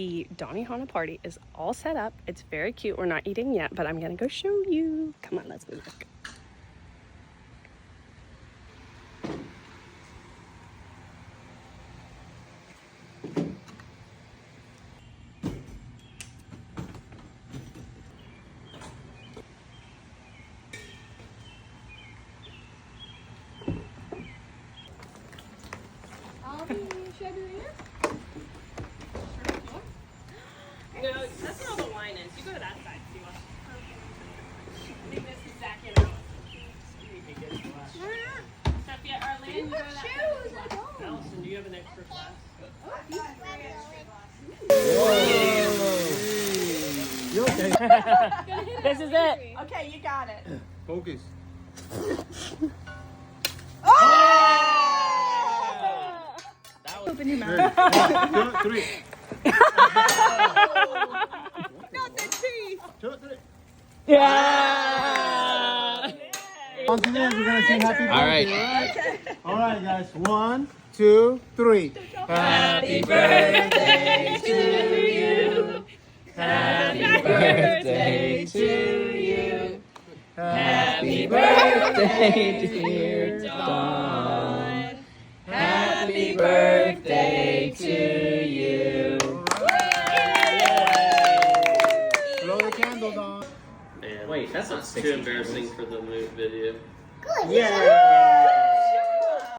the Donihana party is all set up. It's very cute. We're not eating yet, but I'm gonna go show you. Come on, let's move back. No, that's where all the wine is. You go to that side. See what? I think this is Zach and Alex. Sophia, Arlene, you go to that side. Allison, do you have an extra glass? You okay? This is it. Okay, you got it. Focus. Open your mouth. 1, 2, 3. Not the teeth. 2, 3. Yeah. Once again, we're gonna sing happy birthday. All right. All right, guys. 1, 2, 3. Happy birthday to you. Happy birthday to you. Happy birthday, dear Dawn. Happy birthday to you. Blow the candle, Dawn. Man, Wait, that's not too 60 embarrassing candles. for the video. Yeah.